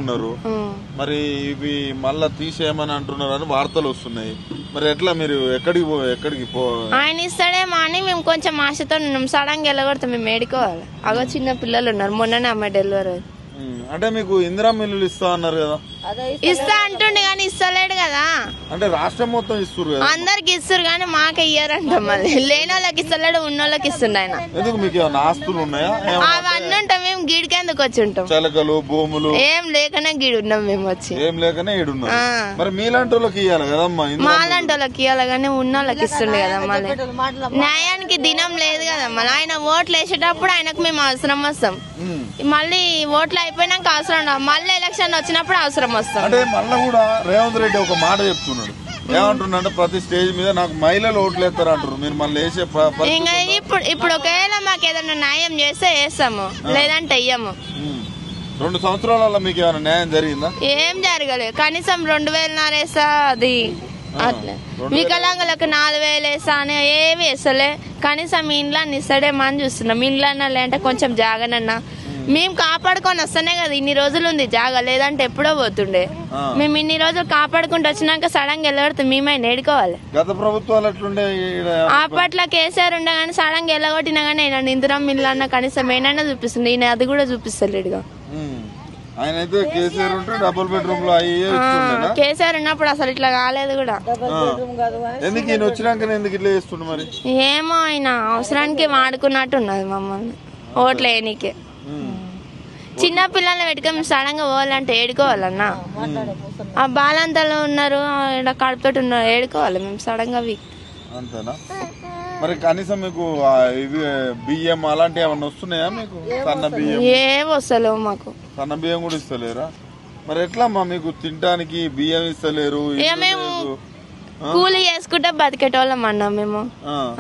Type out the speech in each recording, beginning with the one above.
ఉన్నారు మరి ఇవి మళ్ళా తీసేయమని అంటున్నారు అని వార్తలు వస్తున్నాయి. మరి ఎట్లా మీరు ఎక్కడికి ఆయన ఇస్తాడేమో అని మేము కొంచెం ఆశతో ఉన్నాం. సడన్ గా వెళ్ళగొడతాం మేము ఏడుకోవాలి. అగో చిన్న పిల్లలు ఉన్నారు, మొన్ననే అమ్మాయి డెలివరీ. అంటే మీకు ఇందిరా మిల్లులు ఇస్తా అన్నారు కదా, ఇస్తా అంటుండే కానీ ఇస్తలేడు కదా. అంటే రాష్ట్రం మొత్తం ఇస్తారు కదా, అందరికి ఇస్తారు కానీ మాకే ఇయ్యారంట. మళ్ళీ లేని వాళ్ళకి ఇస్తలేడు, ఉన్న వాళ్ళకి ఇస్తుండే ఆయన. ఎందుకు మీకు ఏమైనా ఆస్తులు ఉన్నాయా? అవన్నీ ఉంటాం మేము, గిడికెందుకు వచ్చి ఉంటాం? చలకలు భూములు ఏం లేకనే గిడి ఉన్నాం మేము వచ్చి. ఏం లేకనే ఈడున్నాం. మరి మీలాంటి వాళ్ళకి ఇవ్వాలి కదమ్మా, మాలాంటి వాళ్ళకి ఇవ్వాలి కానీ ఉన్న వాళ్ళకి ఇస్తుండే కదా. మళ్ళీ న్యాయానికి దినం లేదు కదా. మళ్ళీ ఆయన ఓట్లు వేసేటప్పుడు ఆయనకు మేము అవసరం వస్తాం, మళ్ళీ ఓట్లు అయిపోయినాక అవసరం ఉండవు, మళ్ళీ ఎలక్షన్ వచ్చినప్పుడు అవసరం వస్తాం. అంటే మళ్ళీ కూడా రేవంత్ రెడ్డి ఒక మాట చెప్తున్నాడు, ఏమంటున్నా ప్రతి స్టేజ్ మీద నాకు మహిళలు ఓట్లు వేస్తారు అంటారు. మీరు మళ్ళీ వేసే ఇంకా ఇప్పుడు ఒకవేళ మాకు ఏదైనా న్యాయం చేస్తే వేస్తాము, లేదంటే వెయ్యము. 2 సంవత్సరాల మీకు ఏమైనా న్యాయం జరిగిందా? ఏం జరగలేదు. కనీసం 2000 వేస్తా, అది అట్లా వికలాంగులకు 4000 వేస్తా అని ఏమి వేస్తలే. కనీసం మీ ఇంట్లో ఇస్తాడేమో అని చూస్తున్నాం. మీ ఇంట్లో లేదంటే కొంచెం జాగనన్నా మేము కాపాడుకొని వస్తానే కదా ఇన్ని రోజులు ఉంది జాగా, లేదంటే ఎప్పుడో పోతుండే. మేము ఇన్ని రోజులు కాపాడుకుంటూ వచ్చినాక సడన్ గా వెళ్ళగొడితే మేమైనా ఏడుకోవాలి. గత ప్రభుత్వాలు ఎట్లుండే? అప్పట్లో కేసీఆర్ ఉండే కానీ సడన్ గా వెళ్ళగొట్టినా కానీ ఆయన ఇందిరా మిల్లు అన్న కనీసం ఏమైనా చూపిస్తుంది, ఈయన అది కూడా చూపిస్తలేడుగా. ఆయన అయితే కేసీఆర్ ఉంటే డబుల్ బెడ్రూమ్ లో కేసీఆర్ ఉన్నప్పుడు అసలు ఇట్లా కాలేదు కూడా. ఎందుకు ఈయన వచ్చినాక ఎందుకు ఇట్లా చేస్తుండే మరి? ఏమో ఆయన అవసరానికి వాడుకున్నట్టు ఉన్నది మమ్మల్ని ఓట్లు వేయనీకే. చిన్న పిల్లల్ని పెట్టుకొని సడన్ గా పోవాలంటే ఏడుకోవాలన్నా. ఆ బాలంతలో ఉన్నారు, ఇక్కడ కడుపుతోటి ఉన్నారు, ఏడుకోవాలి మేము సడన్ గా. అంతేనా? మరి కనీసం మీకు ఇవి బియ్యం అలాంటివి ఏమన్నా వస్తున్నాయా మీకు? సన్న బియ్యం ఏం వస్తలేవు మాకు. సన్న బియ్యం కూడా ఇస్తలేరా? మరి ఎట్లమ్మా మీకు తినడానికి బియ్యం ఇస్తలేరు? మేము కూలి చేసుకుంటే బతికేటోళ్ళం అన్నా మేము,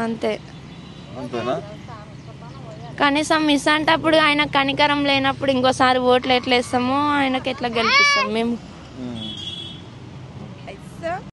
అంతే. అంతేనా? కనీసం మిస్ అంటప్పుడు ఆయన కనికరం లేనప్పుడు ఇంకోసారి ఓట్లు ఎట్లా వేస్తామో ఆయనకి ఎట్లా గెలిపిస్తాం మేము.